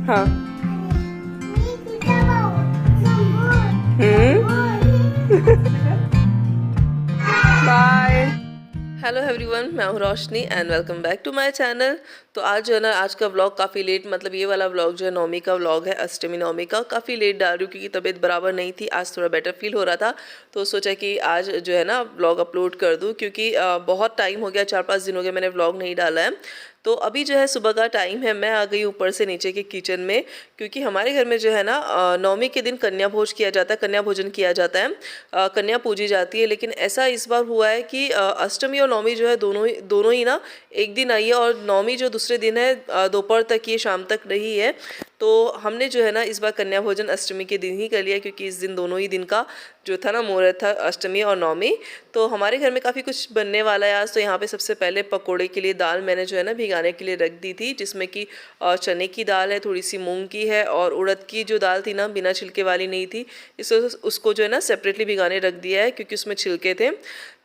हाँ। हम्म। Bye. Hello everyone, मैं हूँ Roshni and welcome back to my channel. तो आज जो है ना, आज का व्लॉग काफ़ी लेट, मतलब ये वाला व्लॉग जो है नवमी का व्लॉग है, अष्टमी नवमी का। काफ़ी लेट डाल रही हूँ क्योंकि तबीयत बराबर नहीं थी। आज थोड़ा बेटर फील हो रहा था तो सोचा कि आज जो है ना व्लॉग अपलोड कर दूँ, क्योंकि बहुत टाइम हो गया, 4-5 दिन हो गए मैंने व्लॉग नहीं डाला है। तो अभी जो है सुबह का टाइम है, मैं आ गई ऊपर से नीचे के किचन में, क्योंकि हमारे घर में जो है ना नवमी के दिन कन्या भोज किया जाता है, कन्या भोजन किया जाता है, कन्या पूजी जाती है। लेकिन ऐसा इस बार हुआ है कि अष्टमी और नवमी जो है दोनों ही ना एक दिन आई है, और नवमी जो दूसरे दिन है दोपहर तक, ये शाम तक रही है। तो हमने जो है ना इस बार कन्या भोजन अष्टमी के दिन ही कर लिया, क्योंकि इस दिन दोनों ही दिन का जो था ना मुहूर्त था, अष्टमी और नवमी। तो हमारे घर में काफ़ी कुछ बनने वाला है आज। तो यहाँ पे सबसे पहले पकोड़े के लिए दाल मैंने जो है ना भिगाने के लिए रख दी थी, जिसमें कि चने की दाल है, थोड़ी सी मूंग की है, और उड़द की जो दाल थी ना बिना छिलके वाली नहीं थी, इसको उसको जो है ना सेपरेटली भिगाने रख दिया है, क्योंकि उसमें छिलके थे।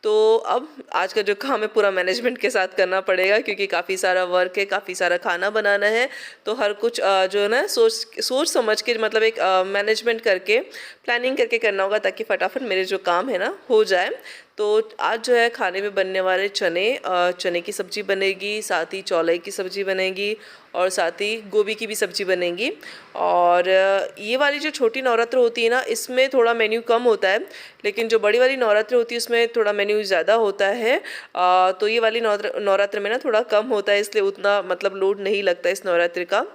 तो अब आज का जो काम है पूरा मैनेजमेंट के साथ करना पड़ेगा, क्योंकि काफ़ी सारा वर्क है, काफ़ी सारा खाना बनाना है। तो हर कुछ जो है ना सोच समझ के, मतलब एक मैनेजमेंट करके, प्लानिंग करके करना होगा, ताकि फटाफट मेरे जो काम है ना हो जाए। तो आज जो है खाने में बनने वाले चने की सब्ज़ी बनेगी, साथ ही चौलाई की सब्ज़ी बनेगी, और साथ ही गोभी की भी सब्ज़ी बनेगी। और ये वाली जो छोटी नवरात्र होती है ना, इसमें थोड़ा मेन्यू कम होता है, लेकिन जो बड़ी वाली नवरात्र होती है उसमें थोड़ा मेन्यू ज़्यादा होता है। तो ये वाली नवरात्र में ना थोड़ा कम होता है, इसलिए उतना मतलब लोड नहीं लगता इस नवरात्र का।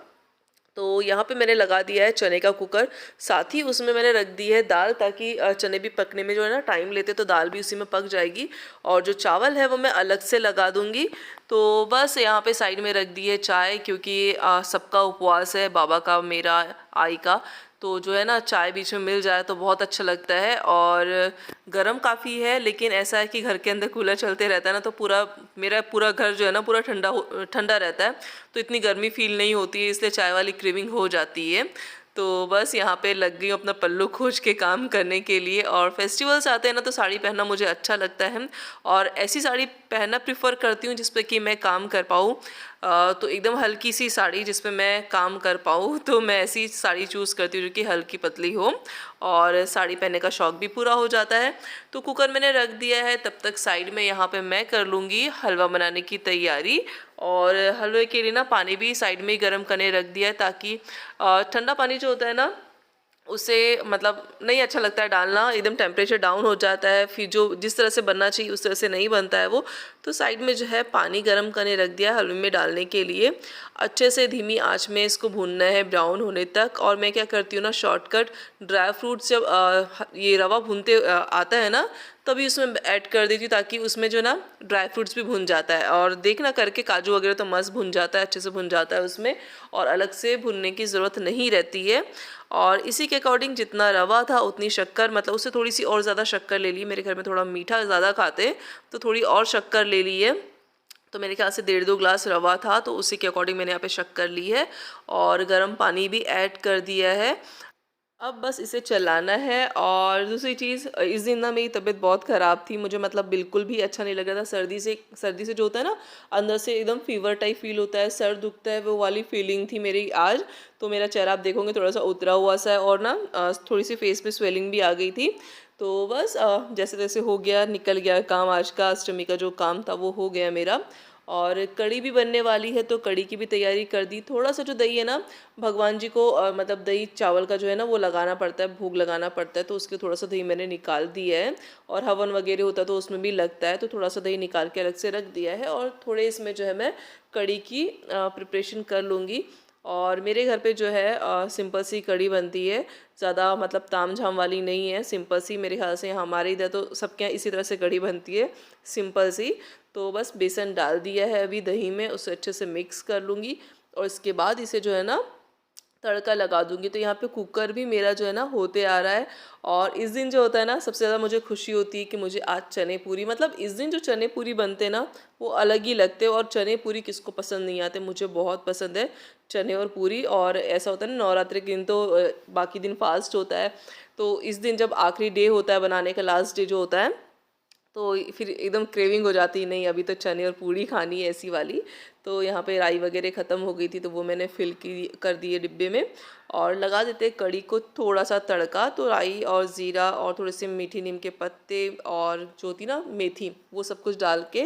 तो यहाँ पे मैंने लगा दिया है चने का कुकर, साथ ही उसमें मैंने रख दी है दाल, ताकि चने भी पकने में जो है ना टाइम लेते, तो दाल भी उसी में पक जाएगी। और जो चावल है वो मैं अलग से लगा दूँगी। तो बस यहाँ पे साइड में रख दी है चाय, क्योंकि सबका उपवास है, बाबा का, मेरा, आई का। तो जो है ना चाय बीच में मिल जाए तो बहुत अच्छा लगता है। और गर्म काफ़ी है, लेकिन ऐसा है कि घर के अंदर कूलर चलते रहता है ना, तो मेरा पूरा घर जो है ना पूरा ठंडा रहता है, तो इतनी गर्मी फील नहीं होती है, इसलिए चाय वाली क्रेविंग हो जाती है। तो बस यहाँ पे लग गई हूँ अपना पल्लू खोज के काम करने के लिए। और फेस्टिवल्स आते हैं ना तो साड़ी पहनना मुझे अच्छा लगता है, और ऐसी साड़ी पहनना प्रिफर करती हूँ जिस पे कि मैं काम कर पाऊँ। तो एकदम हल्की सी साड़ी जिस पे मैं काम कर पाऊँ, तो मैं ऐसी साड़ी चूज़ करती हूँ जो कि हल्की पतली हो, और साड़ी पहनने का शौक़ भी पूरा हो जाता है। तो कुकर मैंने रख दिया है, तब तक साइड में यहाँ पे मैं कर लूँगी हलवा बनाने की तैयारी। और हलवे के लिए ना पानी भी साइड में ही गर्म करने रख दिया है, ताकि ठंडा पानी जो होता है ना उसे मतलब नहीं अच्छा लगता है डालना, एकदम टेम्परेचर डाउन हो जाता है, फिर जो जिस तरह से बनना चाहिए उस तरह से नहीं बनता है वो। तो साइड में जो है पानी गर्म करने रख दिया हलवे में डालने के लिए। अच्छे से धीमी आंच में इसको भूनना है ब्राउन होने तक। और मैं क्या करती हूँ ना, शॉर्टकट ड्राई फ्रूट्स जब ये रवा भूनते आता है ना, तभी उसमें ऐड कर देती हूँ, ताकि उसमें जो ना ड्राई फ्रूट्स भी भुन जाता है। और देखना करके काजू वगैरह तो मस्त भुन जाता है, अच्छे से भुन जाता है उसमें, और अलग से भुनने की ज़रूरत नहीं रहती है। और इसी के अकॉर्डिंग जितना रवा था उतनी शक्कर, मतलब उससे थोड़ी सी और ज़्यादा शक्कर ले ली। मेरे घर में थोड़ा मीठा ज़्यादा खाते हैं, तो थोड़ी और शक्कर ले ली है। तो मेरे ख्याल से 1.5-2 ग्लास रवा था, तो उसी के अकॉर्डिंग मैंने यहाँ पे शक्कर ली है, और गर्म पानी भी ऐड कर दिया है। अब बस इसे चलाना है। और दूसरी चीज़, इस दिन ना मेरी तबीयत बहुत ख़राब थी, मुझे मतलब बिल्कुल भी अच्छा नहीं लग रहा था। सर्दी से जो होता है ना, अंदर से एकदम फीवर टाइप फील होता है, सर दुखता है, वो वाली फीलिंग थी मेरी आज। तो मेरा चेहरा आप देखोगे थोड़ा सा उतरा हुआ सा है, और ना थोड़ी सी फेस पे स्वेलिंग भी आ गई थी। तो बस जैसे तैसे हो गया, निकल गया काम आज का। अष्टमी का जो काम था वो हो गया मेरा। और कड़ी भी बनने वाली है, तो कड़ी की भी तैयारी कर दी। थोड़ा सा जो दही है ना, भगवान जी को मतलब दही चावल का जो है ना वो लगाना पड़ता है, भोग लगाना पड़ता है, तो उसके थोड़ा सा दही मैंने निकाल दिया है। और हवन वगैरह होता है तो उसमें भी लगता है, तो थोड़ा सा दही निकाल के अलग से रख दिया है। और थोड़े इसमें जो है मैं कड़ी की प्रिपरेशन कर लूँगी। और मेरे घर पे जो है सिंपल सी कड़ी बनती है, ज़्यादा मतलब ताम झाम वाली नहीं है, सिंपल सी। मेरे ख्याल से हमारे इधर तो सबके यहाँ इसी तरह से कड़ी बनती है, सिंपल सी। तो बस बेसन डाल दिया है अभी दही में, उसे अच्छे से मिक्स कर लूँगी, और इसके बाद इसे जो है ना तड़का लगा दूँगी। तो यहाँ पे कुकर भी मेरा जो है ना होते आ रहा है। और इस दिन जो होता है ना, सबसे ज़्यादा मुझे खुशी होती है कि मुझे आज चने पूरी, मतलब इस दिन जो चने पूरी बनते हैं ना वो अलग ही लगते हैं। और चने पूरी किसको पसंद नहीं आते, मुझे बहुत पसंद है चने और पूरी। और ऐसा होता है ना, नवरात्रि के दिन तो बाकी दिन फास्ट होता है, तो इस दिन जब आखिरी डे होता है बनाने का, लास्ट डे जो होता है, तो फिर एकदम क्रेविंग हो जाती, नहीं अभी तो चने और पूड़ी खानी है ऐसी वाली। तो यहाँ पे राई वगैरह ख़त्म हो गई थी, तो वो मैंने फिल की कर दिए डिब्बे में। और लगा देते कड़ी को थोड़ा सा तड़का, तो राई और ज़ीरा और थोड़े से मीठी नीम के पत्ते और जो थी ना मेथी, वो सब कुछ डाल के,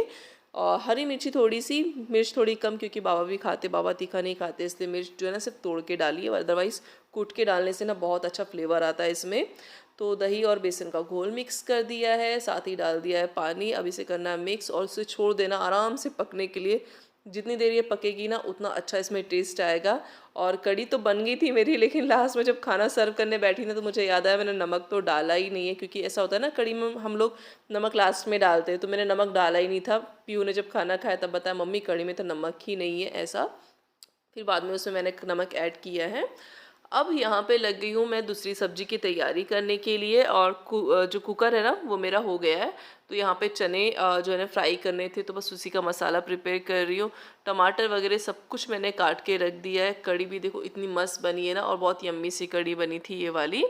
और हरी मिर्ची थोड़ी सी, मिर्च थोड़ी कम क्योंकि बाबा भी खाते, बाबा तीखा नहीं खाते, इसलिए मिर्च जो है ना सिर्फ तोड़ के डाली है, अदरवाइज़ कूट के डालने से ना बहुत अच्छा फ्लेवर आता है इसमें। तो दही और बेसन का घोल मिक्स कर दिया है, साथ ही डाल दिया है पानी। अब इसे करना है मिक्स और उसे छोड़ देना आराम से पकने के लिए। जितनी देर ये पकेगी ना उतना अच्छा इसमें टेस्ट आएगा। और कड़ी तो बन गई थी मेरी, लेकिन लास्ट में जब खाना सर्व करने बैठी ना तो मुझे याद आया मैंने नमक तो डाला ही नहीं है, क्योंकि ऐसा होता है ना कड़ी में हम लोग नमक लास्ट में डालते हैं, तो मैंने नमक डाला ही नहीं था। पीयू ने जब खाना खाया तब बताया मम्मी कड़ी में तो नमक ही नहीं है ऐसा। फिर बाद में उसमें मैंने नमक ऐड किया है। अब यहाँ पे लग गई हूँ मैं दूसरी सब्जी की तैयारी करने के लिए, और जो कुकर है ना वो मेरा हो गया है। तो यहाँ पे चने जो है ना फ्राई करने थे, तो बस उसी का मसाला प्रिपेयर कर रही हूँ। टमाटर वगैरह सब कुछ मैंने काट के रख दिया है। कड़ी भी देखो इतनी मस्त बनी है ना, और बहुत यम्मी सी कड़ी बनी थी ये वाली।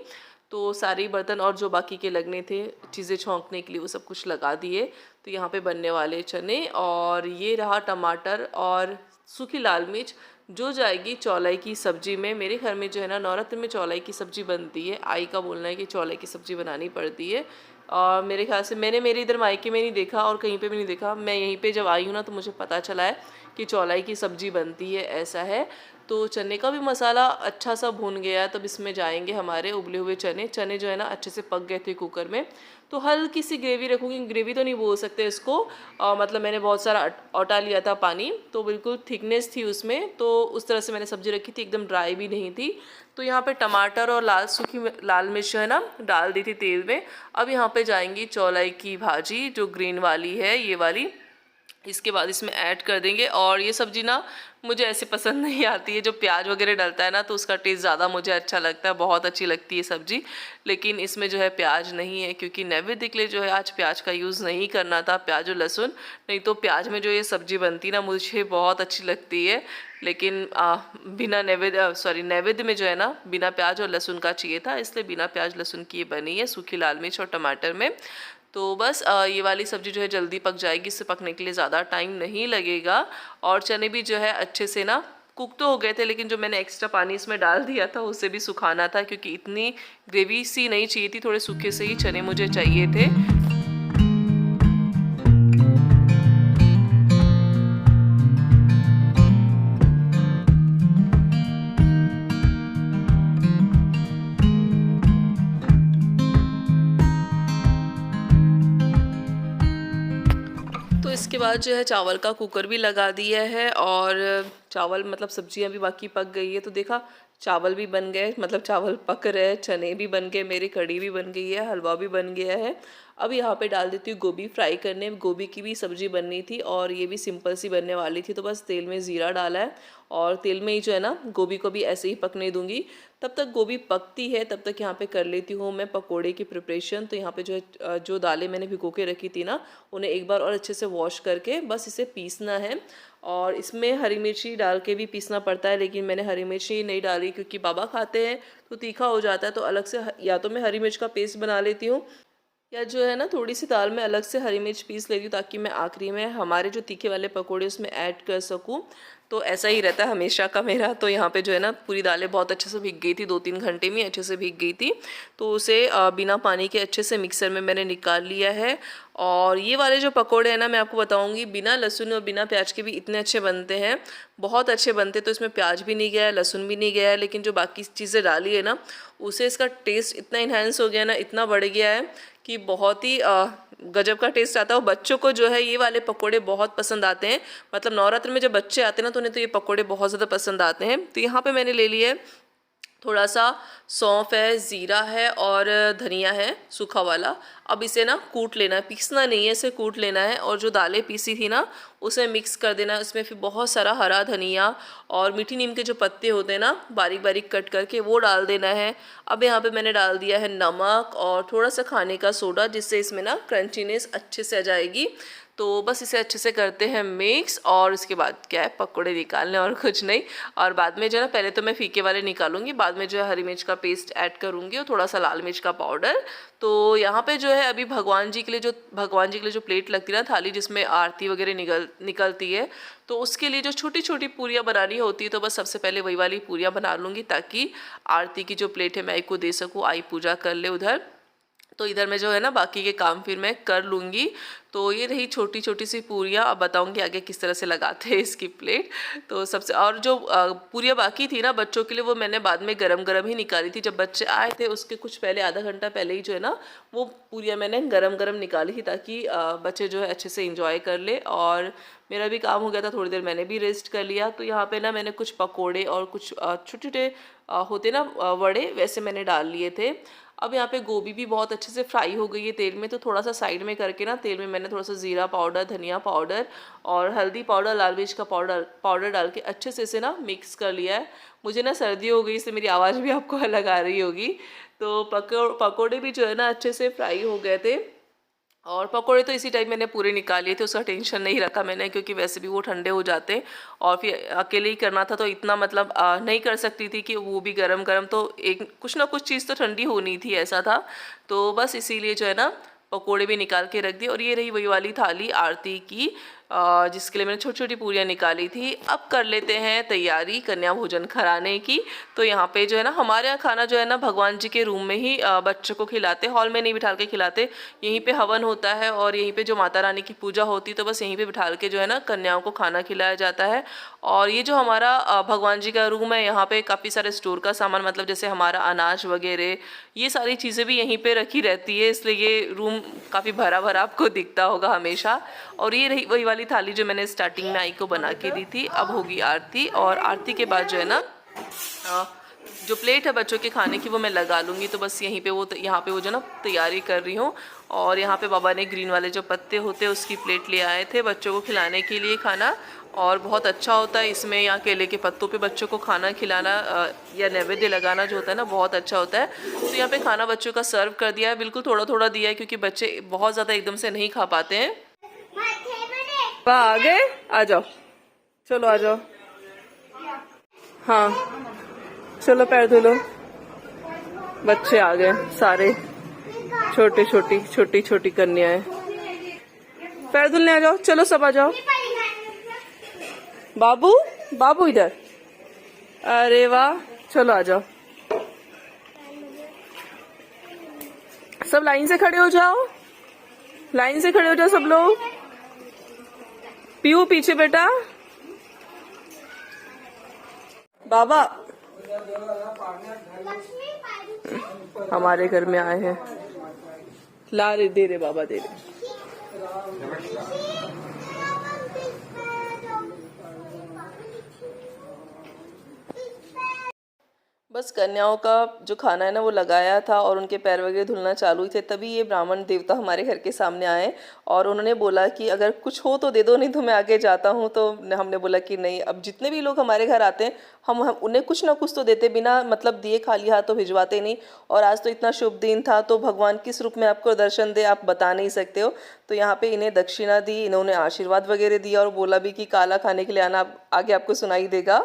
तो सारे बर्तन और जो बाकी के लगने थे चीज़ें छौंकने के लिए वो सब कुछ लगा दिए। तो यहाँ पे बनने वाले चने, और ये रहा टमाटर और सूखी लाल मिर्च जो जाएगी चौलाई की सब्ज़ी में। मेरे घर में जो है ना नवरात्र में चौलाई की सब्ज़ी बनती है। आई का बोलना है कि चौलाई की सब्ज़ी बनानी पड़ती है, और मेरे ख्याल से मैंने मेरे इधर मायके में नहीं देखा और कहीं पे भी नहीं देखा। मैं यहीं पे जब आई हूँ ना तो मुझे पता चला है कि चौलाई की सब्ज़ी बनती है, ऐसा है। तो चने का भी मसाला अच्छा सा भून गया है, तब इसमें जाएंगे हमारे उबले हुए चने। चने जो है ना अच्छे से पक गए थे कुकर में। तो हल्की सी ग्रेवी रखूँगी, ग्रेवी तो नहीं बोल सकते इसको, मतलब मैंने बहुत सारा आटा लिया था पानी, तो बिल्कुल थिकनेस थी उसमें, तो उस तरह से मैंने सब्ज़ी रखी थी, एकदम ड्राई भी नहीं थी। तो यहाँ पे टमाटर और सूखी लाल मिर्च है ना डाल दी थी तेल में। अब यहाँ पे जाएंगी चौलाई की भाजी जो ग्रीन वाली है ये वाली, इसके बाद इसमें ऐड कर देंगे। और ये सब्ज़ी ना मुझे ऐसे पसंद नहीं आती है, जो प्याज वगैरह डलता है ना तो उसका टेस्ट ज़्यादा मुझे अच्छा लगता है, बहुत अच्छी लगती है सब्ज़ी। लेकिन इसमें जो है प्याज नहीं है, क्योंकि नैवेद्य के लिए जो है आज प्याज का यूज़ नहीं करना था, प्याज और लहसुन। नहीं तो प्याज में जो ये सब्ज़ी बनती ना मुझे बहुत अच्छी लगती है, लेकिन बिना नैवेद्य में जो है ना बिना प्याज और लहसुन का चाहिए था, इसलिए बिना प्याज लहसुन की ये बनी है सूखी लाल मिर्च और टमाटर में। तो बस ये वाली सब्ज़ी जो है जल्दी पक जाएगी, इससे पकने के लिए ज़्यादा टाइम नहीं लगेगा। और चने भी जो है अच्छे से ना कुक तो हो गए थे, लेकिन जो मैंने एक्स्ट्रा पानी इसमें डाल दिया था उसे भी सुखाना था, क्योंकि इतनी ग्रेवी सी नहीं चाहिए थी, थोड़े सूखे से ही चने मुझे चाहिए थे। तो इसके बाद जो है चावल का कुकर भी लगा दिया है, और चावल मतलब सब्जियां भी बाकी पक गई है। तो देखा चावल भी बन गए, मतलब चावल पक रहे हैं, चने भी बन गए, मेरी कढ़ी भी बन गई है, हलवा भी बन गया है। अब यहाँ पे डाल देती हूँ गोभी फ्राई करने। गोभी की भी सब्ज़ी बननी थी और ये भी सिंपल सी बनने वाली थी, तो बस तेल में ज़ीरा डाला है और तेल में ही जो है ना गोभी को भी ऐसे ही पकने दूंगी। तब तक गोभी पकती है, तब तक यहाँ पे कर लेती हूँ मैं पकोड़े की प्रिपरेशन। तो यहाँ पे जो है जो दालें मैंने भिगो के रखी थी ना उन्हें एक बार और अच्छे से वॉश करके बस इसे पीसना है। और इसमें हरी मिर्ची डाल के भी पीसना पड़ता है, लेकिन मैंने हरी मिर्ची नहीं डाली क्योंकि बाबा खाते हैं तो तीखा हो जाता है। तो अलग से या तो मैं हरी मिर्च का पेस्ट बना लेती हूँ, या जो है ना थोड़ी सी दाल में अलग से हरी मिर्च पीस लेती हूँ, ताकि मैं आखिरी में हमारे जो तीखे वाले पकोड़े उसमें ऐड कर सकूँ। तो ऐसा ही रहता है हमेशा का मेरा। तो यहाँ पे जो है ना पूरी दालें बहुत अच्छे से भीग गई थी, 2-3 घंटे में अच्छे से भीग गई थी। तो उसे बिना पानी के अच्छे से मिक्सर में मैंने निकाल लिया है। और ये वाले जो पकोड़े हैं ना मैं आपको बताऊंगी, बिना लहसुन और बिना प्याज के भी इतने अच्छे बनते हैं, बहुत अच्छे बनते। तो इसमें प्याज भी नहीं गया है, लहसुन भी नहीं गया है, लेकिन जो बाकी चीज़ें डाली है ना उसे इसका टेस्ट इतना इन्हेंस हो गया ना, इतना बढ़ गया है कि बहुत ही गजब का टेस्ट आता है। और बच्चों को जो है ये वाले पकोड़े बहुत पसंद आते हैं, मतलब नवरात्र में जब बच्चे आते हैं ना तो उन्हें तो ये पकोड़े बहुत ज़्यादा पसंद आते हैं। तो यहाँ पे मैंने ले लिया है थोड़ा सा सौंफ है, ज़ीरा है और धनिया है सूखा वाला। अब इसे ना कूट लेना है, पीसना नहीं है, इसे कूट लेना है। और जो दालें पीसी थी ना उसे मिक्स कर देना है उसमें। फिर बहुत सारा हरा धनिया और मीठी नीम के जो पत्ते होते हैं ना बारीक बारीक कट करके वो डाल देना है। अब यहाँ पे मैंने डाल दिया है नमक और थोड़ा सा खाने का सोडा, जिससे इसमें ना क्रंचीनेस अच्छे से आ जाएगी। तो बस इसे अच्छे से करते हैं मिक्स, और उसके बाद क्या है पकोड़े निकालने और कुछ नहीं। और बाद में जो है ना, पहले तो मैं फीके वाले निकालूंगी, बाद में जो है हरी मिर्च का पेस्ट ऐड करूंगी और थोड़ा सा लाल मिर्च का पाउडर। तो यहाँ पे जो है अभी भगवान जी के लिए जो प्लेट लगती है ना, थाली जिसमें आरती वगैरह निकलती है, तो उसके लिए जो छोटी छोटी पूरियाँ बनानी होती है, तो बस सबसे पहले वही वाली पूरियाँ बना लूँगी ताकि आरती की जो प्लेट है मैं आई को दे सकूँ, आई पूजा कर ले उधर। तो इधर में जो है ना बाकी के काम फिर मैं कर लूँगी। तो ये रही छोटी छोटी सी पूरियाँ। अब बताऊँगी आगे किस तरह से लगाते हैं इसकी प्लेट। तो सबसे, और जो पूरियाँ बाकी थी ना बच्चों के लिए, वो मैंने बाद में गरम गरम ही निकाली थी। जब बच्चे आए थे उसके कुछ पहले, आधा घंटा पहले ही जो है ना, वो पूरियाँ मैंने गरम गरम निकाली थी ताकि बच्चे जो है अच्छे से इंजॉय कर ले। और मेरा भी काम हो गया था, थोड़ी देर मैंने भी रेस्ट कर लिया। तो यहाँ पे ना मैंने कुछ पकोड़े और कुछ छोटे छोटे होते ना वड़े, वैसे मैंने डाल लिए थे। अब यहाँ पे गोभी भी बहुत अच्छे से फ्राई हो गई है तेल में, तो थोड़ा सा साइड में करके ना तेल में मैंने थोड़ा सा जीरा पाउडर, धनिया पाउडर और हल्दी पाउडर, लाल मिर्च का पाउडर डाल के अच्छे से इसे ना मिक्स कर लिया है। मुझे ना सर्दी हो गई, इसलिए मेरी आवाज़ भी आपको अलग आ रही होगी। तो पकोड़े भी जो है ना अच्छे से फ्राई हो गए थे, और पकोड़े तो इसी टाइम मैंने पूरे निकाल लिए थे, उसका टेंशन नहीं रखा मैंने, क्योंकि वैसे भी वो ठंडे हो जाते और फिर अकेले ही करना था, तो इतना मतलब नहीं कर सकती थी कि वो भी गरम गरम, तो एक कुछ ना कुछ चीज़ तो ठंडी होनी थी, ऐसा था। तो बस इसीलिए जो है ना पकोड़े भी निकाल के रख दिए। और ये रही वही वाली थाली आरती की, जिसके लिए मैंने छोटी छोटी पूरियाँ निकाली थी। अब कर लेते हैं तैयारी कन्या भोजन कराने की। तो यहाँ पे जो है ना हमारे यहाँ खाना जो है ना भगवान जी के रूम में ही बच्चों को खिलाते, हॉल में नहीं बिठा के खिलाते। यहीं पे हवन होता है और यहीं पे जो माता रानी की पूजा होती है, तो बस यहीं पे बिठा के जो है ना कन्याओं को खाना खिलाया जाता है। और ये जो हमारा भगवान जी का रूम है, यहाँ पे काफ़ी सारे स्टोर का सामान, मतलब जैसे हमारा अनाज वगैरह, ये सारी चीज़ें भी यहीं पे रखी रहती है, इसलिए ये रूम काफ़ी भरा भरा आपको दिखता होगा हमेशा। और ये रही वही वाली थाली जो मैंने स्टार्टिंग में आई को बना के दी थी। अब होगी आरती, और आरती के बाद जो है ना जो प्लेट है बच्चों के खाने की वो मैं लगा लूँगी। तो बस यहीं पे यहाँ पे वो जो ना तैयारी कर रही हूँ। और यहाँ पे बाबा ने ग्रीन वाले जो पत्ते होते हैं उसकी प्लेट ले आए थे बच्चों को खिलाने के लिए खाना, और बहुत अच्छा होता है इसमें, यहाँ केले के पत्तों पे बच्चों को खाना खिलाना या नैवेद्य लगाना जो होता है ना, बहुत अच्छा होता है। तो यहाँ पे खाना बच्चों का सर्व कर दिया है, बिल्कुल थोड़ा थोड़ा दिया है, क्योंकि बच्चे बहुत ज़्यादा एकदम से नहीं खा पाते हैं। आ गए, आ जाओ, चलो आ जाओ, हाँ चलो पैर धो लो। बच्चे आ गए सारे, छोटी छोटी कन्याएं। पैर धुलने आ जाओ, चलो सब आ जाओ। बाबू इधर, अरे वाह, चलो आ जाओ, सब लाइन से खड़े हो जाओ, लाइन से खड़े हो जाओ सब लोग। पीयू पीछे बेटा, बाबा हमारे घर में आए हैं, ला रे, दे रे बाबा, दे रे। बस कन्याओं का जो खाना है ना वो लगाया था और उनके पैर वगैरह धुलना चालू ही थे, तभी ये ब्राह्मण देवता हमारे घर के सामने आए और उन्होंने बोला कि अगर कुछ हो तो दे दो, नहीं तो मैं आगे जाता हूँ। तो हमने बोला कि नहीं, अब जितने भी लोग हमारे घर आते हैं हम उन्हें कुछ ना कुछ तो देते, बिना मतलब दिए खाली हाथ तो भिजवाते नहीं। और आज तो इतना शुभ दिन था, तो भगवान किस रूप में आपको दर्शन दे आप बता नहीं सकते हो। तो यहाँ पे इन्हें दक्षिणा दी, इन्होंने आशीर्वाद वगैरह दिया और बोला भी कि काला खाने के लिए आना, आगे आपको सुनाई देगा।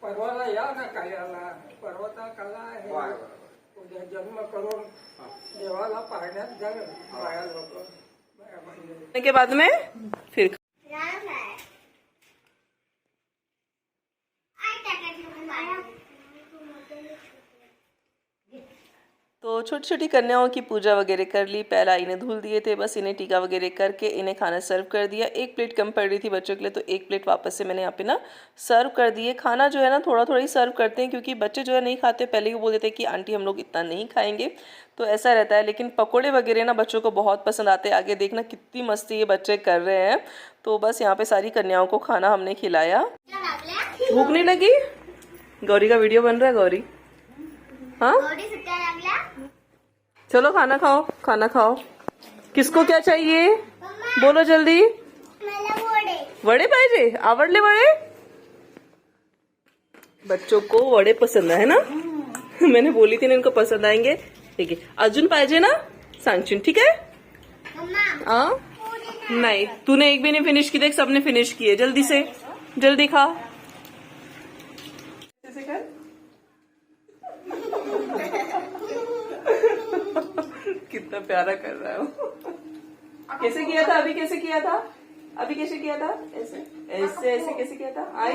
परवाला या ना कार्याला, पर्वता कला आहे, उद्या जन्म करून देवाला पाहण्यात जर बाया लोक के बाद में फिर तो छोटी छोटी कन्याओं की पूजा वगैरह कर ली, पहला इन्हें धुल दिए थे, बस इन्हें टीका वगैरह करके इन्हें खाना सर्व कर दिया। एक प्लेट कम पड़ रही थी बच्चों के लिए, तो एक प्लेट वापस से मैंने यहाँ पे ना सर्व कर दिए। खाना जो है ना थोड़ा थोड़ा ही सर्व करते हैं, क्योंकि बच्चे जो है नहीं खाते, पहले ही बोल देते हैं कि आंटी हम लोग इतना नहीं खाएंगे, तो ऐसा रहता है। लेकिन पकौड़े वगैरह ना बच्चों को बहुत पसंद आते हैं। आगे देखना कितनी मस्ती ये बच्चे कर रहे हैं। तो बस यहाँ पे सारी कन्याओं को खाना हमने खिलाया। भूख नहीं लगी? गौरी का वीडियो बन रहा है, गौरी हाँ चलो खाना खाओ, खाना खाओ। किसको क्या चाहिए बोलो जल्दी. वड़े पाहिजे. आवडले वड़े. बच्चों को वड़े पसंद है ना. मैंने बोली थी ना इनको पसंद आएंगे. ठीक है अजून पाहिजे ना सांगशील ठीक है. हाँ नहीं तूने एक भी नहीं फिनिश की. देख सबने फिनिश किए. जल्दी से जल्दी खा. कितना प्यारा कर रहा है वो. कैसे किया था अभी. कैसे किया था अभी. कैसे किया था. ऐसे ऐसे ऐसे कैसे किया था. आई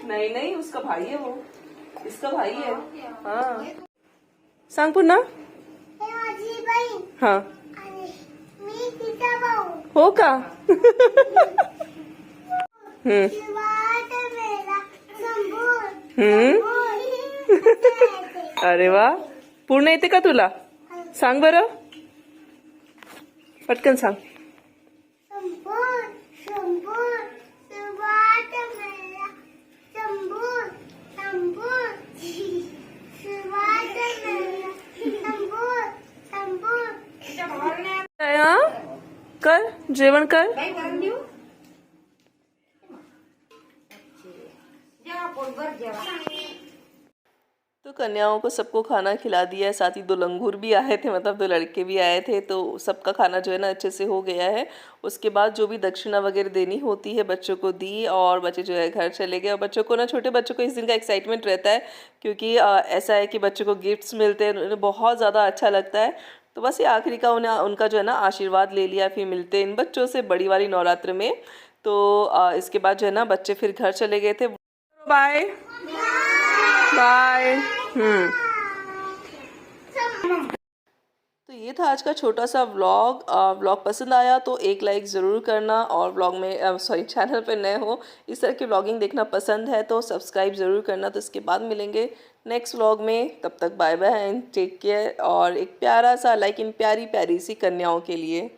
नहीं नहीं उसका भाई है वो. इसका भाई है. हाँ सांग पुन्हा. हाँ हो का. अरे वा. पूर्ण येते का तुला. सांग बरं पटकन सांग. कर जेवण कर. तो कन्याओं को सबको खाना खिला दिया है. साथ ही 2 लंगूर भी आए थे मतलब 2 लड़के भी आए थे. तो सबका खाना जो है ना अच्छे से हो गया है. उसके बाद जो भी दक्षिणा वगैरह देनी होती है बच्चों को दी और बच्चे जो है घर चले गए. और बच्चों को ना छोटे बच्चों को इस दिन का एक्साइटमेंट रहता है क्योंकि ऐसा है कि बच्चों को गिफ्ट्स मिलते हैं. उन्हें बहुत ज़्यादा अच्छा लगता है. तो बस ये आखिरी का उनका जो है ना आशीर्वाद ले लिया. फिर मिलते हैं इन बच्चों से बड़ी वाली नवरात्र में. तो इसके बाद जो है ना बच्चे फिर घर चले गए थे. Bye bye. तो ये था आज का छोटा सा व्लॉग. व्लॉग पसंद आया तो एक लाइक ज़रूर करना. और व्लॉग में चैनल पे नए हो इस तरह की व्लॉगिंग देखना पसंद है तो सब्सक्राइब ज़रूर करना. तो इसके बाद मिलेंगे नेक्स्ट व्लॉग में. तब तक bye bye and take care. और एक प्यारा सा लाइक इन प्यारी प्यारी सी कन्याओं के लिए.